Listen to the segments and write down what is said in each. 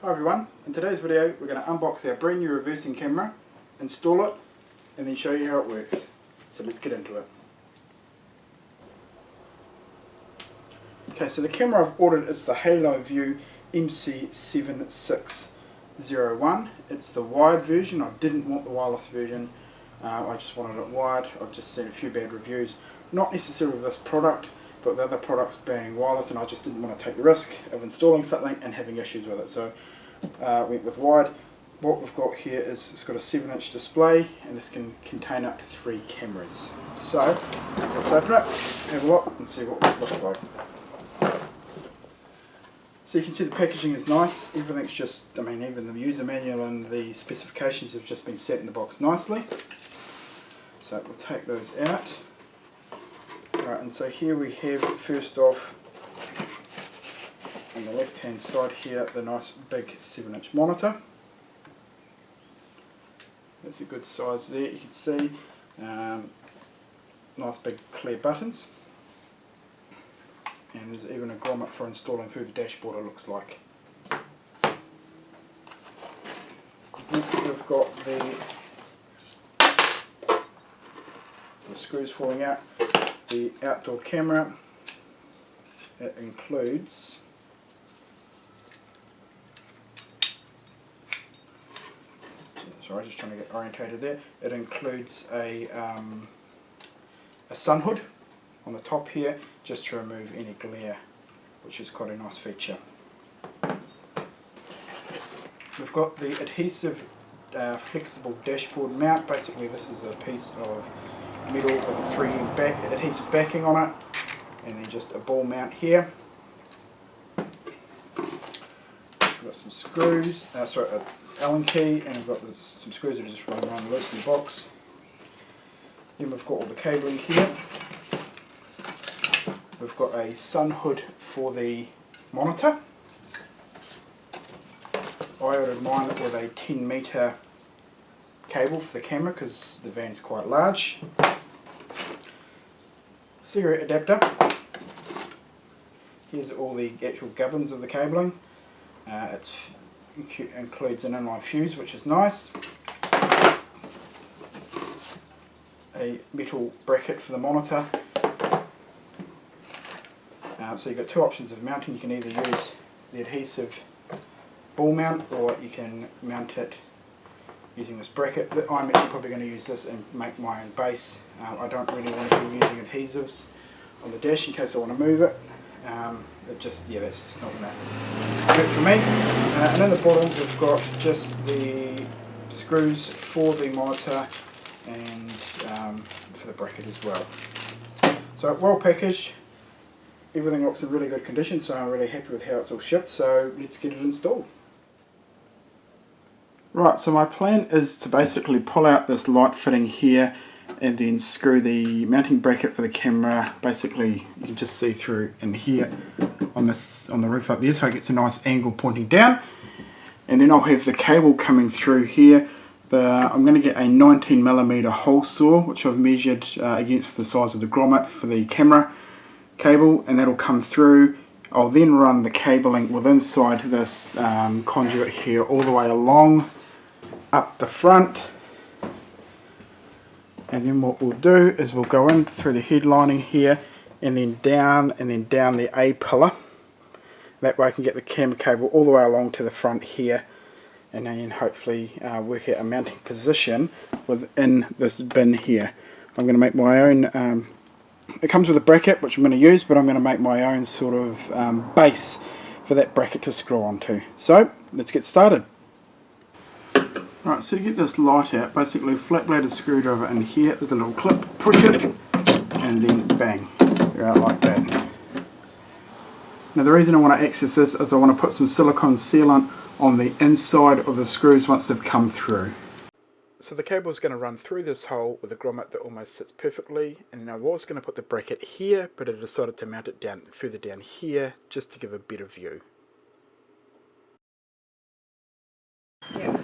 Hi everyone, in today's video we're going to unbox our brand new reversing camera, install it and then show you how it works. So let's get into it. Okay, so the camera I've ordered is the Haloview MC7601. It's the wired version. I didn't want the wireless version, I just wanted it wired. I've just seen a few bad reviews, not necessarily with this product, but the other products being wireless, and I just didn't want to take the risk of installing something and having issues with it. So went with wired. What we've got here is it's got a 7-inch display, and this can contain up to 3 cameras. So let's open it, have a look and see what it looks like. So you can see the packaging is nice. Everything's just, even the user manual and the specifications have just been set in the box nicely. So we'll take those out. Right, and so here we have, first off, on the left hand side here, the nice big 7-inch monitor. That's a good size there, you can see. Nice big clear buttons. And there's even a grommet for installing through the dashboard, it looks like. Next we've got the screws falling out. The outdoor camera, it includes just trying to get orientated there. It includes a sun hood on the top here, just to remove any glare, which is quite a nice feature. We've got the adhesive flexible dashboard mount. Basically this is a piece of metal with a 3M adhesive backing on it, and then just a ball mount here. We've got some screws, an Allen key, and we've got some screws that are just running around loose in the box. Then we've got all the cabling here. We've got a sun hood for the monitor. I ordered mine with a 10-metre cable for the camera because the van's quite large. Cigarette adapter. Here's all the actual gubbins of the cabling. It includes an inline fuse, which is nice. A metal bracket for the monitor. So you've got 2 options of mounting. You can either use the adhesive ball mount, or you can mount it using this bracket. I'm actually probably going to use this and make my own base. I don't really want to be using adhesives on the dash in case I want to move it. That's just not going to work for me. And in the bottom we've got just the screws for the monitor and for the bracket as well. So well packaged. Everything looks in really good condition, so I'm really happy with how it's all shipped. So let's get it installed. Right, so my plan is to basically pull out this light fitting here and then screw the mounting bracket for the camera. Basically, you can just see through in here on the roof up there, so it gets a nice angle pointing down. And then I'll have the cable coming through here. I'm going to get a 19mm hole saw, which I've measured against the size of the grommet for the camera cable, and that'll come through. I'll then run the cabling with inside this conduit here all the way along up the front, and then what we'll do is we'll go in through the head lining here and then down the A pillar. That way I can get the camera cable all the way along to the front here, and then hopefully work out a mounting position within this bin here. I'm going to make my own, it comes with a bracket which I'm going to use, but I'm going to make my own sort of base for that bracket to screw onto. So let's get started. Right, so to get this light out, basically flat bladed screwdriver in here, there's a little clip, push it, and then bang, they're out like that. Now the reason I want to access this is I want to put some silicone sealant on the inside of the screws once they've come through. So the cable is going to run through this hole with a grommet that almost sits perfectly, and I was going to put the bracket here, but I decided to mount it further down here just to give a better view. Yeah.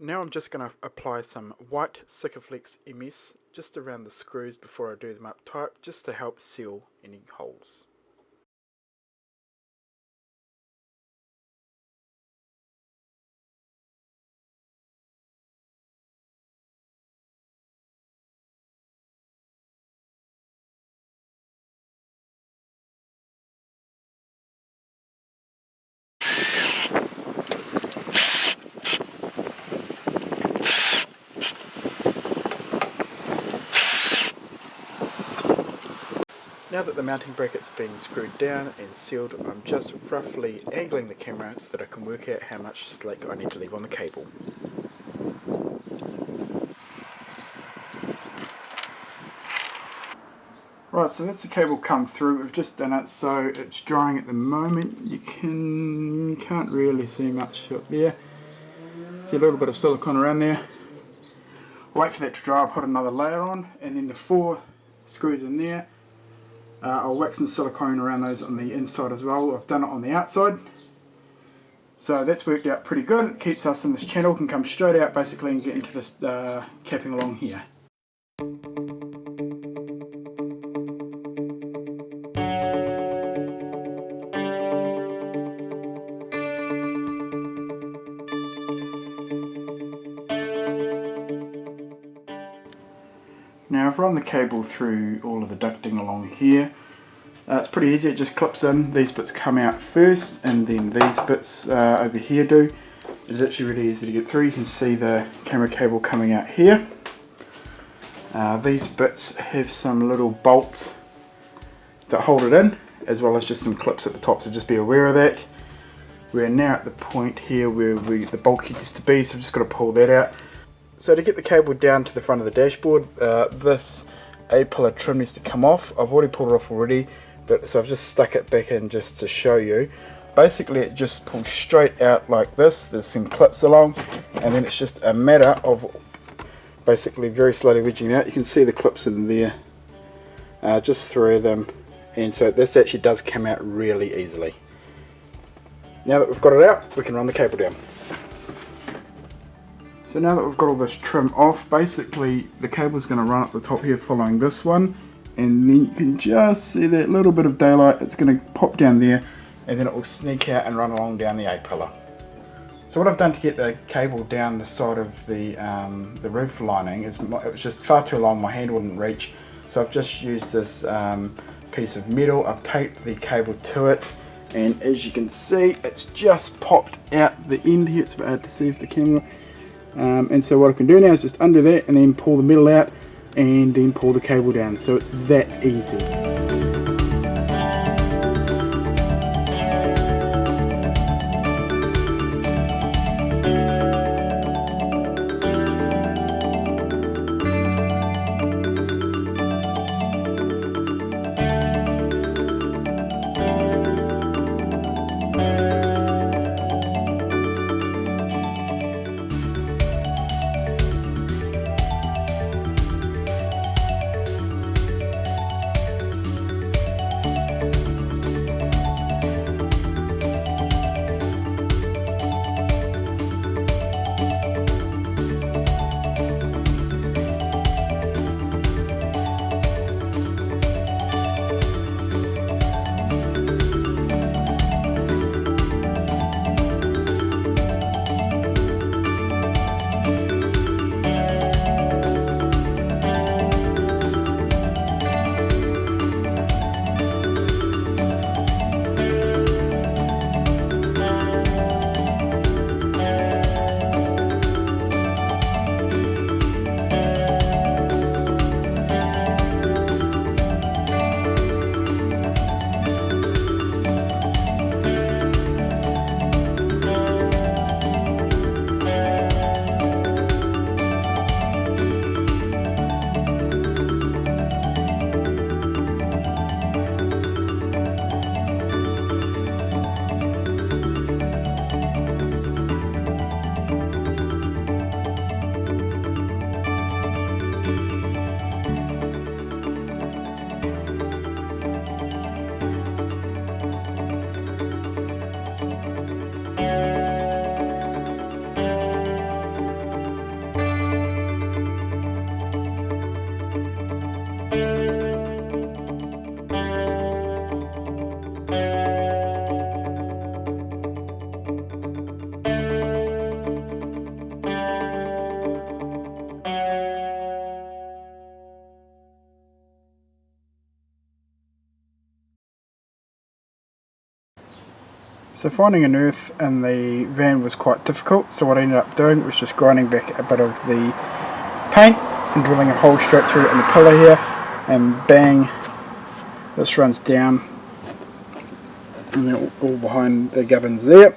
Now I'm just going to apply some white Sikaflex MS just around the screws before I do them up tight, just to help seal any holes. Now that the mounting bracket's been screwed down and sealed, I'm just roughly angling the camera so that I can work out how much slack I need to leave on the cable. Right, so that's the cable come through. We've just done it, so it's drying at the moment. You can't really see much up there. See a little bit of silicone around there. Wait for that to dry, I'll put another layer on, and then the 4 screws in there. I'll wax some silicone around those on the inside as well. I've done it on the outside. So that's worked out pretty good. It keeps us in this channel, can come straight out basically and get into this capping along here. Now I've run the cable through all of the ducting along here. It's pretty easy, it just clips in. These bits come out first and then these bits over here do. It's actually really easy to get through. You can see the camera cable coming out here. These bits have some little bolts that hold it in, as well as just some clips at the top, so just be aware of that. We're now at the point here where the bulkhead used to be, so I've just got to pull that out. So to get the cable down to the front of the dashboard, this A-pillar trim needs to come off. I've already pulled it off already, so I've just stuck it back in just to show you. Basically it just pulls straight out like this. There's some clips along, and then it's just a matter of basically very slowly wedging out. You can see the clips in there, just 3 of them, and so this actually does come out really easily. Now that we've got it out, we can run the cable down. So now that we've got all this trim off, basically the cable's going to run up the top here following this one, and then you can just see that little bit of daylight. It's going to pop down there, and then it will sneak out and run along down the A-pillar. So what I've done to get the cable down the side of the roof lining is, it was just far too long, my hand wouldn't reach, so I've just used this piece of metal. I've taped the cable to it, and as you can see, it's just popped out the end here. It's a bit hard to see with the camera. And so what I can do now is just undo that and then pull the metal out and then pull the cable down. So it's that easy. So finding an earth in the van was quite difficult, so what I ended up doing was just grinding back a bit of the paint and drilling a hole straight through it in the pillar here, and bang, this runs down and then all behind the gubbins there.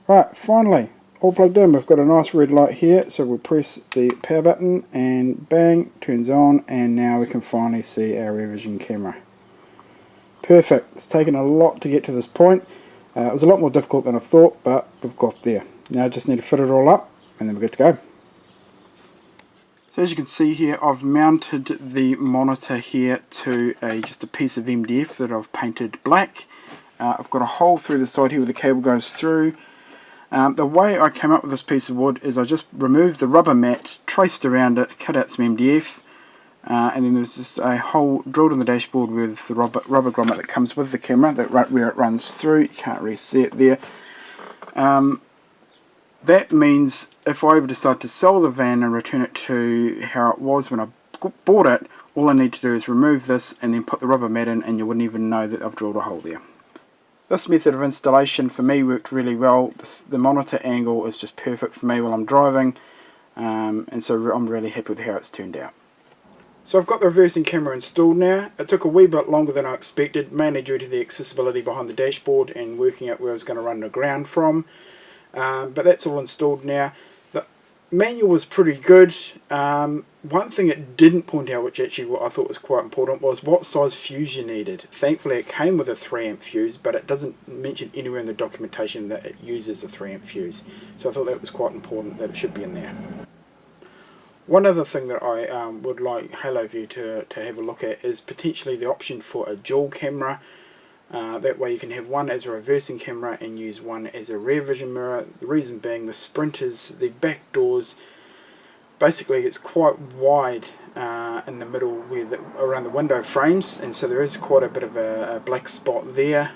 Right, finally, all plugged in. We've got a nice red light here, so we'll press the power button and bang, turns on, and now we can finally see our rear vision camera. Perfect. It's taken a lot to get to this point. It was a lot more difficult than I thought, but we've got there. Now I just need to fit it all up, and then we're good to go. So as you can see here, I've mounted the monitor here to just a piece of MDF that I've painted black. I've got a hole through the side here where the cable goes through. The way I came up with this piece of wood is I just removed the rubber mat, traced around it, cut out some MDF, and then there's just a hole drilled in the dashboard with the rubber grommet that comes with the camera, where it runs through. You can't really see it there. That means if I ever decide to sell the van and return it to how it was when I bought it, all I need to do is remove this and then put the rubber mat in, and you wouldn't even know that I've drilled a hole there. This method of installation for me worked really well. The monitor angle is just perfect for me while I'm driving, and so I'm really happy with how it's turned out. So I've got the reversing camera installed now. It took a wee bit longer than I expected, mainly due to the accessibility behind the dashboard and working out where I was going to run the ground from. But that's all installed now. The manual was pretty good. One thing it didn't point out, which actually what I thought was quite important, was what size fuse you needed. Thankfully it came with a 3-amp fuse, but it doesn't mention anywhere in the documentation that it uses a 3-amp fuse. So I thought that was quite important, that it should be in there. One other thing that I would like Haloview to have a look at is potentially the option for a dual camera. That way you can have one as a reversing camera and use one as a rear vision mirror. The reason being the sprinters, the back doors, basically it's quite wide in the middle where around the window frames, and so there is quite a bit of a black spot there,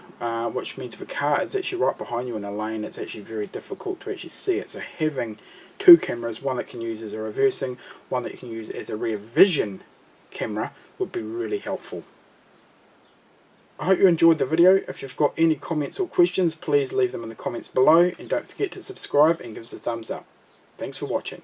which means if a car is actually right behind you in a lane, it's actually very difficult to actually see it. So having two cameras, one that can use as a reversing, one that you can use as a rear vision camera, would be really helpful. I hope you enjoyed the video. If you've got any comments or questions, please leave them in the comments below, and don't forget to subscribe and give us a thumbs up. Thanks for watching.